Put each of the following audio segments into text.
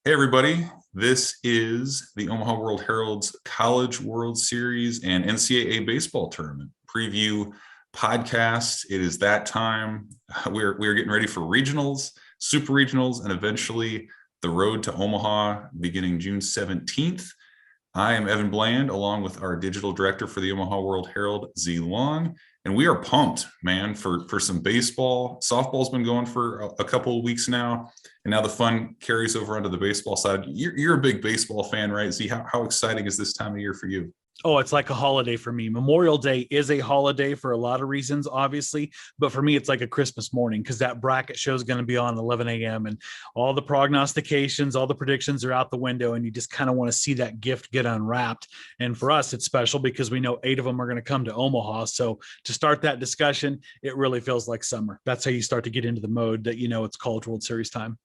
Hey, everybody. This is the Omaha World-Herald's College World Series and NCAA baseball tournament preview podcast. It is that time. We're getting ready for regionals, super regionals, and eventually the road to Omaha beginning June 17th. I am Evan Bland, along with our digital director for the Omaha World-Herald, Z Long, and we are pumped, man, for some baseball. Softball's been going for a couple of weeks now, and now the fun carries over onto the baseball side. You're a big baseball fan, right, Z? How exciting is this time of year for you? Oh, it's like a holiday for me. Memorial Day is a holiday for a lot of reasons, obviously, but for me, it's like a Christmas morning because that bracket show is going to be on 11 a.m. and all the prognostications, all the predictions are out the window, and you just kind of want to see that gift get unwrapped. And for us, it's special because we know 8 of them are going to come to Omaha. So to start that discussion, it really feels like summer. That's how you start to get into the mode that it's College World Series time.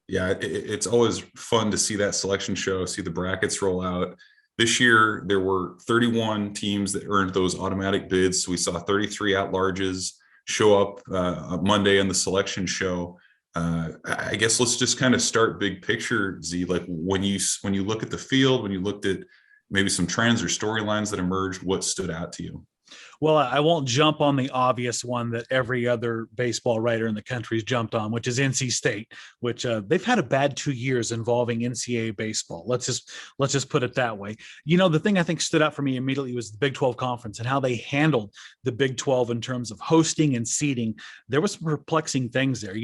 Yeah, it's always fun to see that selection show, see the brackets roll out. This year, there were 31 teams that earned those automatic bids. So we saw 33 at-larges show up Monday on the selection show. I guess let's just kind of start big picture, Z. Like when you look at the field, when you looked at maybe some trends or storylines that emerged, what stood out to you? Well, I won't jump on the obvious one that every other baseball writer in the country's jumped on, which is NC State, which they've had a bad 2 years involving NCAA baseball. Let's just put it that way. The thing I think stood out for me immediately was the Big 12 conference and how they handled the Big 12 in terms of hosting and seeding. There was some perplexing things there.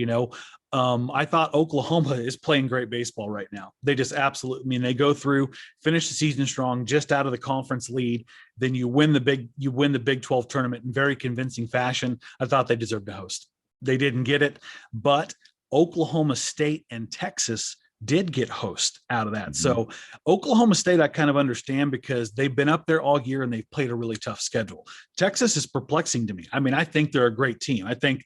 I thought Oklahoma is playing great baseball right now. They just absolutely, they go through, finish the season strong, just out of the conference lead. Then you win the Big 12 tournament in very convincing fashion. I thought they deserved to host. They didn't get it, but Oklahoma State and Texas did get host out of that. Mm-hmm. So Oklahoma State, I kind of understand because they've been up there all year and they've played a really tough schedule. Texas is perplexing to me. I think they're a great team. I think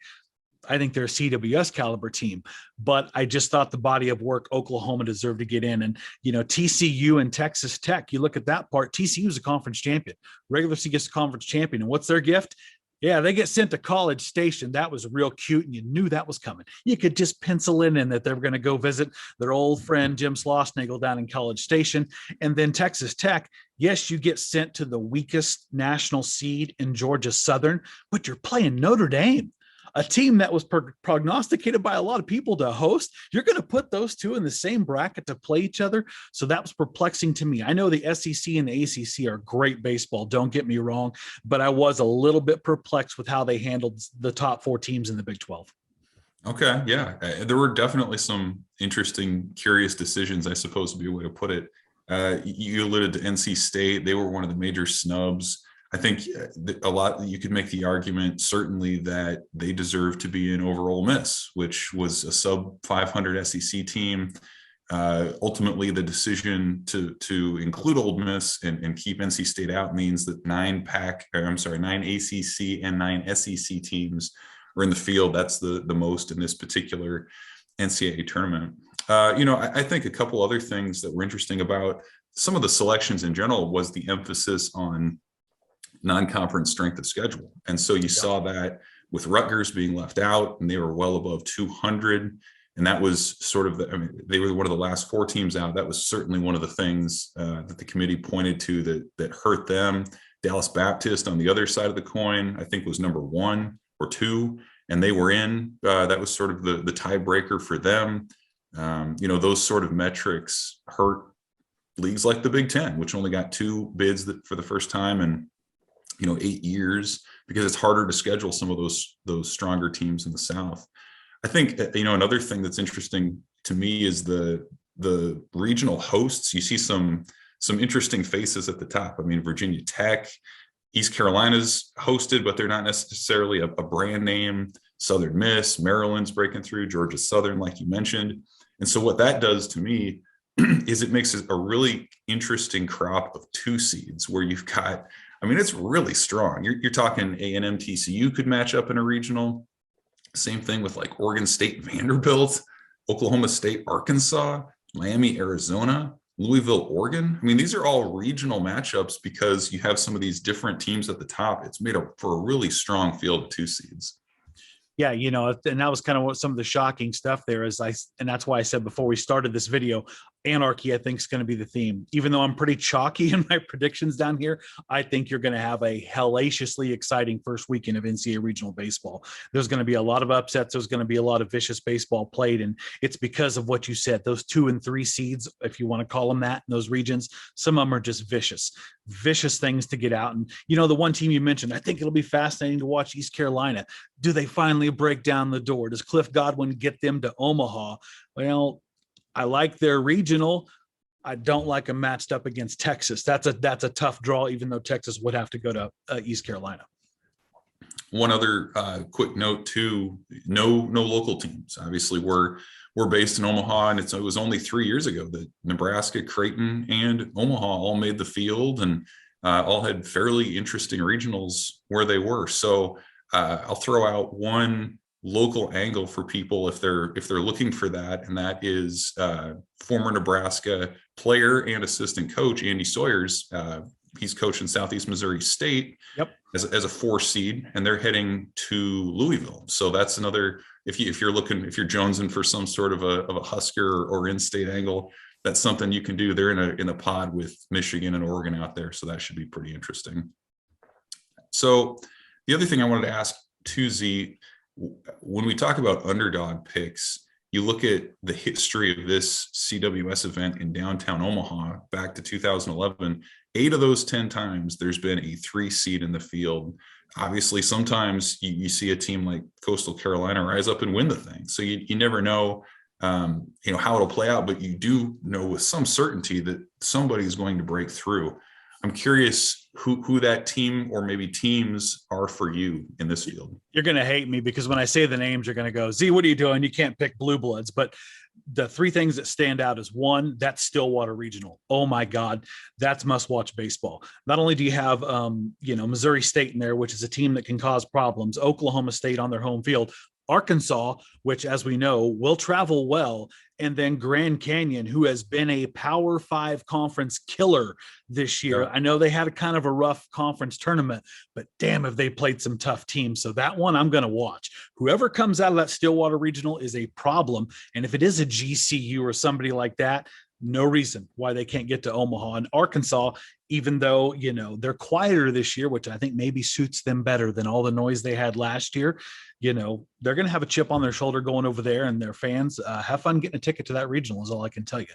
they're a CWS caliber team, but I just thought the body of work Oklahoma deserved to get in. And, TCU and Texas Tech, you look at that part, TCU is a conference champion, regular season gets a conference champion. And what's their gift? Yeah, they get sent to College Station. That was real cute, and you knew that was coming. You could just pencil in that they were going to go visit their old friend Jim Slosnagel down in College Station. And then Texas Tech, yes, you get sent to the weakest national seed in Georgia Southern, but you're playing Notre Dame, a team that was prognosticated by a lot of people to host. You're going to put those two in the same bracket to play each other. So that was perplexing to me. I know the SEC and the ACC are great baseball, don't get me wrong, but I was a little bit perplexed with how they handled the top 4 teams in the Big 12. Okay, yeah. There were definitely some interesting, curious decisions, I suppose would be a way to put it. You alluded to NC State. They were one of the major snubs. I think you could make the argument certainly that they deserve to be in over Ole Miss, which was a sub 500 SEC team. Ultimately, the decision to include Ole Miss and keep NC State out means that 9 ACC and 9 SEC teams are in the field. That's the most in this particular NCAA tournament. I think a couple other things that were interesting about some of the selections in general was the emphasis on non-conference strength of schedule. And so you saw that with Rutgers being left out, and they were well above 200. And that was sort of they were one of the last 4 teams out. That was certainly one of the things that the committee pointed to that hurt them. Dallas Baptist on the other side of the coin, I think, was number 1 or 2, and they were in. That was sort of the tiebreaker for them. Those sort of metrics hurt leagues like the Big Ten, which only got 2 bids for the first time in 8 years, because it's harder to schedule some of those stronger teams in the South. I think, another thing that's interesting to me is the regional hosts. You see some interesting faces at the top. Virginia Tech, East Carolina's hosted, but they're not necessarily a brand name. Southern Miss, Maryland's breaking through, Georgia Southern, like you mentioned. And so what that does to me is it makes it a really interesting crop of 2 seeds where you've got, it's really strong. You're talking A&M TCU could match up in a regional. Same thing with like Oregon State Vanderbilt, Oklahoma State Arkansas, Miami Arizona, Louisville Oregon. These are all regional matchups because you have some of these different teams at the top. It's made up for a really strong field of 2 seeds. Yeah, and that was kind of what some of the shocking stuff there is. And that's why I said before we started this video, anarchy, I think, is going to be the theme. Even though I'm pretty chalky in my predictions down here, I think you're going to have a hellaciously exciting first weekend of NCAA regional baseball. There's going to be a lot of upsets. There's going to be a lot of vicious baseball played. And it's because of what you said, those 2 and 3 seeds, if you want to call them that, in those regions, some of them are just vicious things to get out. And, the one team you mentioned, I think it'll be fascinating to watch East Carolina. Do they finally break down the door? Does Cliff Godwin get them to Omaha? Well, I like their regional. I don't like them matched up against Texas. That's a tough draw, even though Texas would have to go to East Carolina. One other quick note too: no local teams. Obviously, we're based in Omaha, and it was only 3 years ago that Nebraska, Creighton, and Omaha all made the field, and all had fairly interesting regionals where they were. So I'll throw out one local angle for people if they're looking for that, and that is former Nebraska player and assistant coach Andy Sawyers. He's coaching Southeast Missouri State. Yep. As a 4 seed, and they're heading to Louisville. So that's another, if you're jonesing for some sort of a Husker or in-state angle, that's something you can do. They're in a pod with Michigan and Oregon out there, so that should be pretty interesting. So the other thing I wanted to ask too, Z, when we talk about underdog picks, you look at the history of this CWS event in downtown Omaha back to 2011, 8 of those 10 times there's been a 3 seed in the field. Obviously, sometimes you see a team like Coastal Carolina rise up and win the thing. So you never know, how it'll play out, but you do know with some certainty that somebody is going to break through. I'm curious who that team or maybe teams are for you in this field. You're going to hate me because when I say the names, you're going to go, Z, what are you doing? You can't pick blue bloods. But the 3 things that stand out is, one, that's Stillwater Regional. Oh my God, that's must-watch baseball. Not only do you have, Missouri State in there, which is a team that can cause problems, Oklahoma State on their home field, Arkansas, which, as we know, will travel well, and then Grand Canyon, who has been a Power 5 conference killer this year. Yeah. I know they had a kind of a rough conference tournament, but damn, have they played some tough teams. So that one I'm going to watch. Whoever comes out of that Stillwater Regional is a problem. And if it is a GCU or somebody like that, no reason why they can't get to Omaha. And Arkansas, even though, they're quieter this year, which I think maybe suits them better than all the noise they had last year, they're going to have a chip on their shoulder going over there, and their fans have fun getting a ticket to that regional is all I can tell you.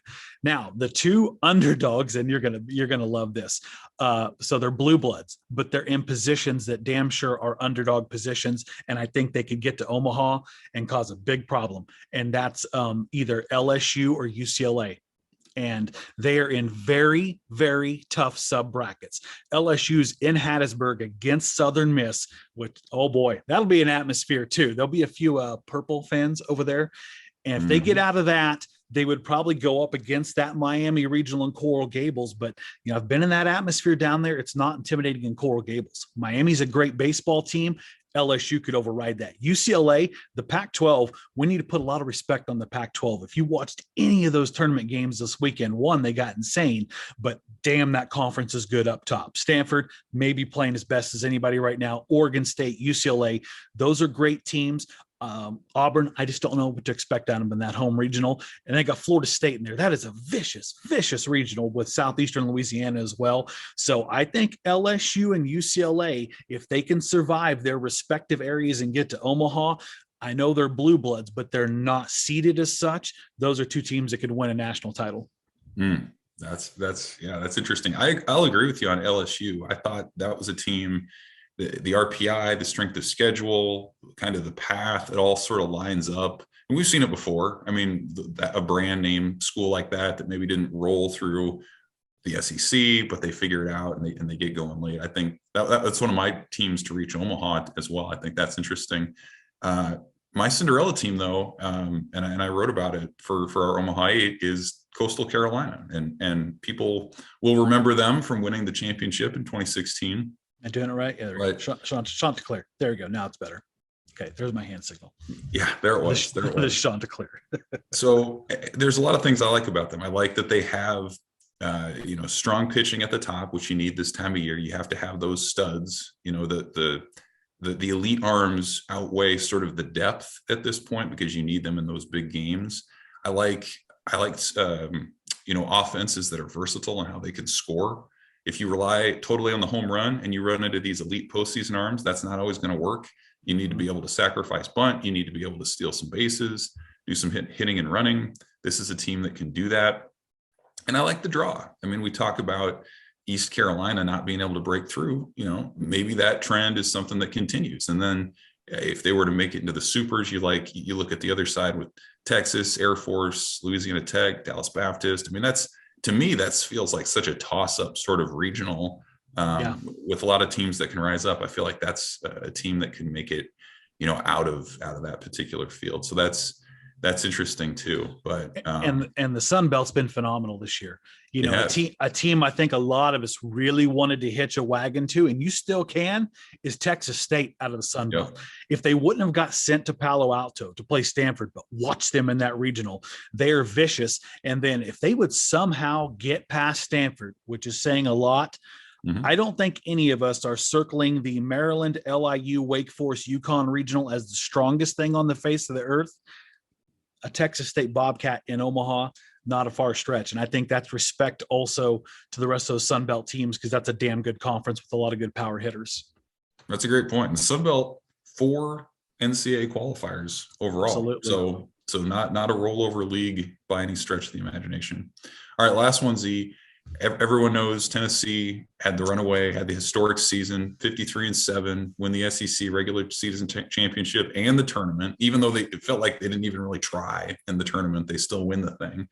Now, the 2 underdogs, and you're going to love this. So they're blue bloods, but they're in positions that damn sure are underdog positions. And I think they could get to Omaha and cause a big problem. And that's either LSU or UCLA. And they are in very, very tough sub brackets. LSU's in Hattiesburg against Southern Miss, which, oh boy, that'll be an atmosphere too. There'll be a few Purple fans over there. And if they get out of that, they would probably go up against that Miami Regional and Coral Gables. But, I've been in that atmosphere down there. It's not intimidating in Coral Gables. Miami's a great baseball team. LSU could override that. UCLA, the Pac-12, we need to put a lot of respect on the Pac-12. If you watched any of those tournament games this weekend, one, they got insane, but damn, that conference is good up top. Stanford may be playing as best as anybody right now. Oregon State, UCLA, those are great teams. Auburn, I just don't know what to expect out of them in that home regional. And they got Florida State in there. That is a vicious, vicious regional with Southeastern Louisiana as well. So I think LSU and UCLA, if they can survive their respective areas and get to Omaha, I know they're blue bloods, but they're not seeded as such. Those are 2 teams that could win a national title. That's interesting. I'll agree with you on LSU. I thought that was a team. The RPI, the strength of schedule, kind of the path, it all sort of lines up. And we've seen it before. I mean, a brand name school like that maybe didn't roll through the SEC, but they figure it out and they get going late. I think that's one of my teams to reach Omaha as well. I think that's interesting. My Cinderella team, though, and I wrote about it for our Omaha 8, is Coastal Carolina. And people will remember them from winning the championship in 2016. Am I doing it right? Yeah, right. Chanticleer. There you go. Now it's better. Okay, there's my hand signal. Yeah, there it was. The Chanticleer. So there's a lot of things I like about them. I like that they have, strong pitching at the top, which you need this time of year. You have to have those studs. The the elite arms outweigh sort of the depth at this point because you need them in those big games. I like offenses that are versatile and how they can score. If you rely totally on the home run and you run into these elite postseason arms, that's not always going to work. You need to be able to sacrifice bunt. You need to be able to steal some bases, do some hitting and running. This is a team that can do that. And I like the draw. I mean, we talk about East Carolina not being able to break through, maybe that trend is something that continues. And then if they were to make it into the supers, you look at the other side with Texas, Air Force, Louisiana Tech, Dallas Baptist. I mean, to me, that feels like such a toss-up sort of regional with a lot of teams that can rise up. I feel like that's a team that can make it, out of that particular field. So that's interesting too. But and the Sun Belt's been phenomenal this year. A team I think a lot of us really wanted to hitch a wagon to, and you still can, is Texas State out of the Sun Belt. If they wouldn't have got sent to Palo Alto to play Stanford, but watch them in that regional, they are vicious. And then if they would somehow get past Stanford, which is saying a lot, I don't think any of us are circling the Maryland, LIU, Wake Forest, UConn regional as the strongest thing on the face of the earth. A Texas State Bobcat in Omaha, not a far stretch. And I think that's respect also to the rest of those Sun Belt teams, because that's a damn good conference with a lot of good power hitters. That's a great point. And Sun Belt, 4 NCAA qualifiers overall. Absolutely. So not a rollover league by any stretch of the imagination. All right, last one, Z. Everyone knows Tennessee had the runaway, had the historic season, 53-7, win the SEC regular season championship and the tournament. Even though it felt like they didn't even really try in the tournament, they still win the thing.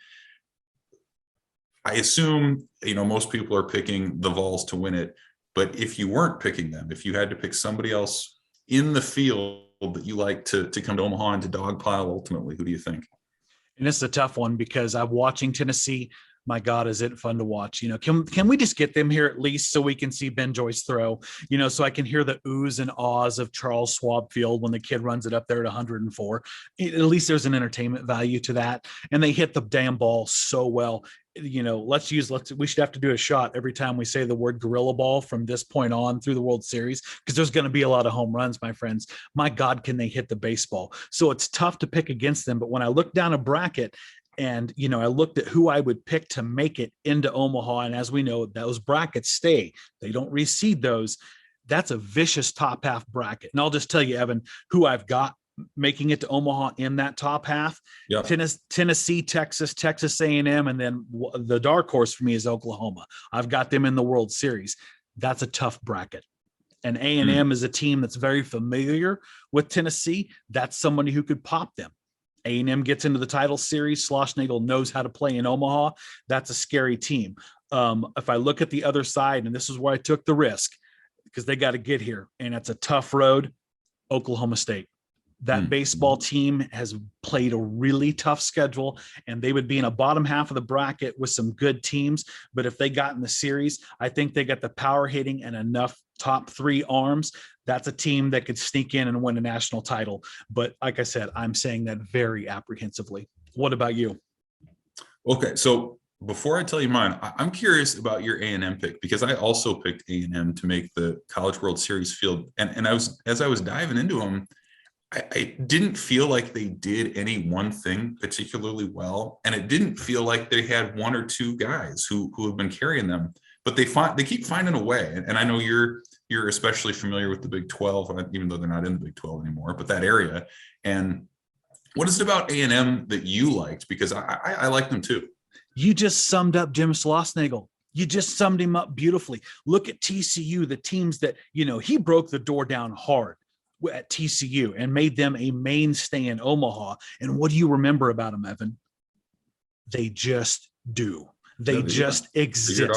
I assume, most people are picking the Vols to win it, but if you weren't picking them, if you had to pick somebody else in the field that you like to come to Omaha and to dogpile ultimately, who do you think? And it's a tough one because I'm watching Tennessee. My God, is it fun to watch? Can we just get them here at least so we can see Ben Joyce throw, so I can hear the oohs and ahs of Charles Schwab Field when the kid runs it up there at 104. At least there's an entertainment value to that. And they hit the damn ball so well. We should have to do a shot every time we say the word gorilla ball from this point on through the World Series, because there's going to be a lot of home runs, my friends. My God, can they hit the baseball? So it's tough to pick against them. But when I look down a bracket, and, I looked at who I would pick to make it into Omaha. And as we know, those brackets stay. They don't reseed those. That's a vicious top half bracket. And I'll just tell you, Evan, who I've got making it to Omaha in that top half. Yeah. Tennessee, Texas A&M, and then the dark horse for me is Oklahoma. I've got them in the World Series. That's a tough bracket. And A&M is a team that's very familiar with Tennessee. That's somebody who could pop them. A&M gets into the title series. Schlossnagle knows how to play in Omaha. That's a scary team. If I look at the other side, and this is where I took the risk because they got to get here, and it's a tough road, Oklahoma State. That baseball team has played a really tough schedule, and they would be in a bottom half of the bracket with some good teams. But if they got in the series, I think they got the power hitting and enough top 3 arms. That's a team that could sneak in and win a national title. But like I said, I'm saying that very apprehensively. What about you? Okay, so before I tell you mine, I'm curious about your A&M pick, because I also picked A&M to make the College World Series field. And as I was diving into them, I didn't feel like they did any one thing particularly well. And it didn't feel like they had 1 or 2 guys who have been carrying them, but they keep finding a way. And I know you're especially familiar with the Big 12, even though they're not in the Big 12 anymore, but that area. And what is it about A&M that you liked? Because I like them too. You just summed up Jim Schlossnagle. You just summed him up beautifully. Look at TCU, the teams that, he broke the door down hard at TCU and made them a mainstay in Omaha. And what do you remember about them, Evan? They just do. They just exist.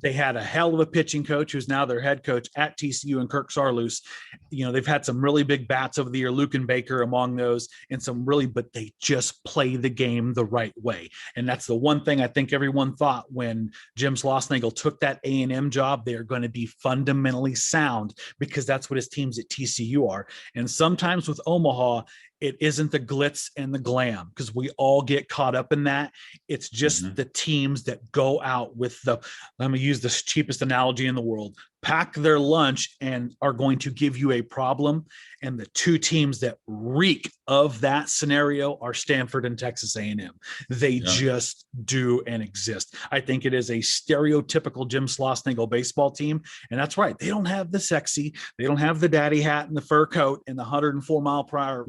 They had a hell of a pitching coach who's now their head coach at TCU, and Kirk Sarloos. They've had some really big bats over the year, Luke and Baker among those, and but they just play the game the right way. And that's the one thing I think everyone thought when Jim Schlossnagle took that A&M job, they're going to be fundamentally sound, because that's what his teams at TCU are. And sometimes with Omaha, it isn't the glitz and the glam, because we all get caught up in that. It's just the teams that go out with let me use the cheapest analogy in the world, pack their lunch and are going to give you a problem. And the two teams that reek of that scenario are Stanford and Texas A&M. They just do and exist. I think it is a stereotypical Jim Schlossnagle baseball team. And that's right. They don't have the sexy, they don't have the daddy hat and the fur coat and the 104 mile per hour,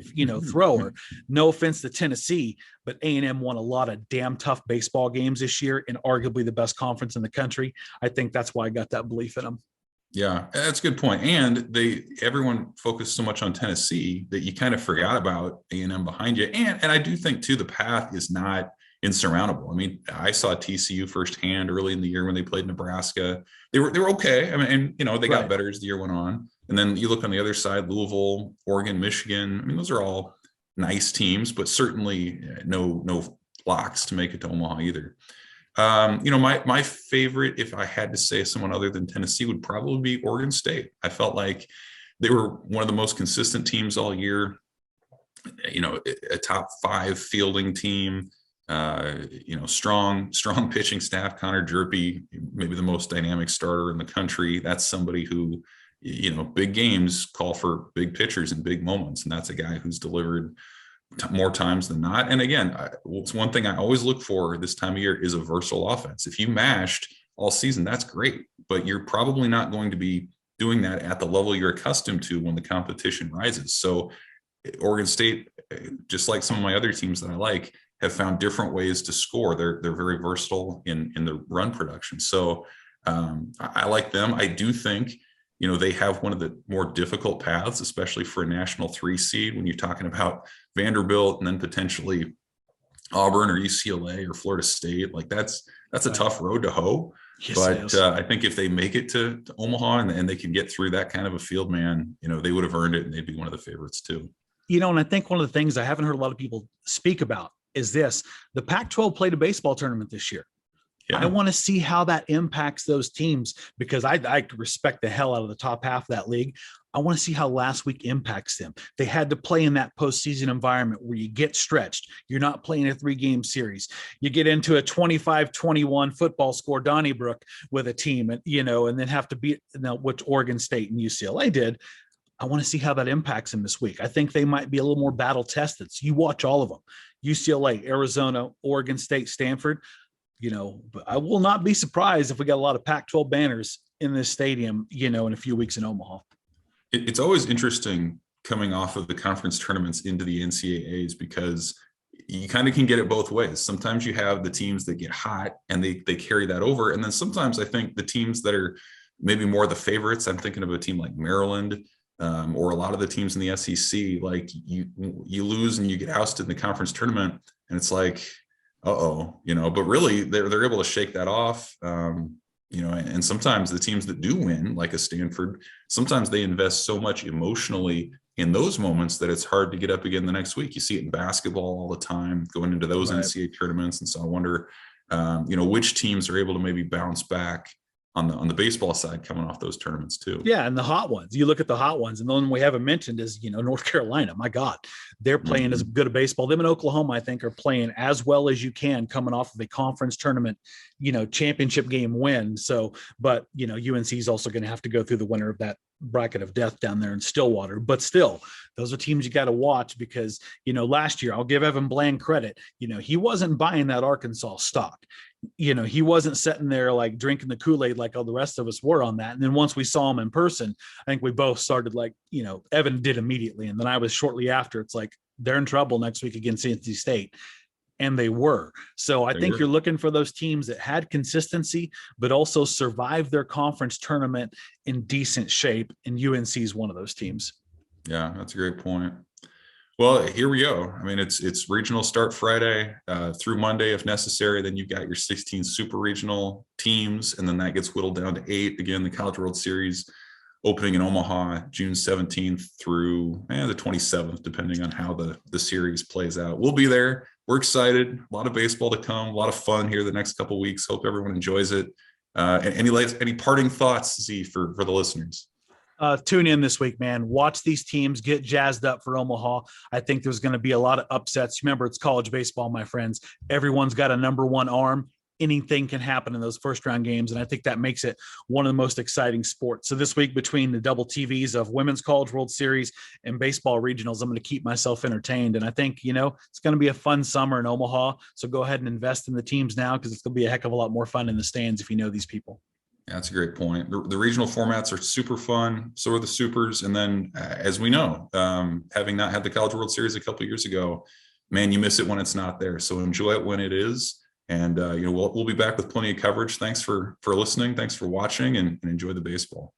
thrower. No offense to Tennessee, but A&M won a lot of damn tough baseball games this year in arguably the best conference in the country. I think that's why I got that belief in them. Yeah, that's a good point. And everyone focused so much on Tennessee that you kind of forgot about A&M behind you. And I do think too, the path is not insurmountable. I mean, I saw TCU firsthand early in the year when they played Nebraska. They were okay. I mean, and they got better as the year went on. And then you look on the other side, Louisville, Oregon, Michigan. I mean, those are all nice teams, but certainly no locks to make it to Omaha either. My favorite, if I had to say someone other than Tennessee, would probably be Oregon State. I felt like they were one of the most consistent teams all year. A top 5 fielding team. Strong pitching staff. Connor Jerpy, maybe the most dynamic starter in the country. That's somebody who, big games call for big pitchers in big moments, and that's a guy who's delivered more times than not. And again, it's one thing I always look for this time of year is a versatile offense. If you mashed all season, that's great, but you're probably not going to be doing that at the level you're accustomed to when the competition rises. So Oregon State, just like some of my other teams that I like, have found different ways to score. They're very versatile in the run production. So I like them. I do think they have one of the more difficult paths, especially for a national 3 seed when you're talking about Vanderbilt and then potentially Auburn or UCLA or Florida State. Like that's a tough road to hoe. Yes, but I think if they make it to Omaha and they can get through that kind of a field, man, they would have earned it and they'd be one of the favorites too. And I think one of the things I haven't heard a lot of people speak about is this: the Pac-12 played a baseball tournament this year. Yeah. I want to see how that impacts those teams because I respect the hell out of the top half of that league. I want to see how last week impacts them. They had to play in that postseason environment where you get stretched. You're not playing a 3-game series. You get into a 25-21 football score, Donnybrook, with a team, and then have to beat which Oregon State and UCLA did. I want to see how that impacts them this week. I think they might be a little more battle tested. So you watch all of them: UCLA, Arizona, Oregon State, Stanford. But I will not be surprised if we got a lot of Pac-12 banners in this stadium, in a few weeks in Omaha. It's always interesting coming off of the conference tournaments into the NCAAs because you kind of can get it both ways. Sometimes you have the teams that get hot and they carry that over. And then sometimes I think the teams that are maybe more the favorites, I'm thinking of a team like Maryland or a lot of the teams in the SEC, like you lose and you get ousted in the conference tournament and it's like, but really they're able to shake that off. And sometimes the teams that do win, like a Stanford, sometimes they invest so much emotionally in those moments that it's hard to get up again the next week. You see it in basketball all the time going into those NCAA tournaments. And so I wonder, which teams are able to maybe bounce back on the baseball side coming off those tournaments too. Yeah. And the hot ones, you look at the hot ones, and the one we haven't mentioned is, North Carolina. My God, they're playing as good a baseball. Them in Oklahoma, I think, are playing as well as you can coming off of a conference tournament, championship game win. So, but, UNC is also going to have to go through the winner of that bracket of death down there in Stillwater. But still, those are teams you got to watch because, last year, I'll give Evan Bland credit. He wasn't buying that Arkansas stock. He wasn't sitting there like drinking the Kool-Aid like all the rest of us were on that. And then once we saw him in person, I think we both started like, Evan did immediately. And then I was shortly after. It's like they're in trouble next week against NC State. And they were. So I think you're looking for those teams that had consistency, but also survived their conference tournament in decent shape. And UNC is one of those teams. Yeah, that's a great point. Well, here we go. I mean, it's regional start Friday through Monday if necessary. Then you've got your 16 super regional teams, and then that gets whittled down to 8. Again, the College World Series opening in Omaha June 17th through the 27th, depending on how the series plays out. We'll be there. We're excited. A lot of baseball to come. A lot of fun here the next couple of weeks. Hope everyone enjoys it. And any parting thoughts, Z, for the listeners? Tune in this week, man. Watch these teams get jazzed up for Omaha. I think there's going to be a lot of upsets. Remember, it's college baseball, my friends. Everyone's got a number one arm. anything can happen in those first round games. And I think that makes it one of the most exciting sports. So this week, between the double TVs of Women's College World Series and baseball regionals, I'm going to keep myself entertained. And I think, it's going to be a fun summer in Omaha. So go ahead and invest in the teams now, because it's going to be a heck of a lot more fun in the stands if you know these people. Yeah, that's a great point. The regional formats are super fun. So are the supers. And then, as we know, having not had the College World Series a couple of years ago, man, you miss it when it's not there. So enjoy it when it is. And we'll be back with plenty of coverage. Thanks for listening. Thanks for watching, and enjoy the baseball.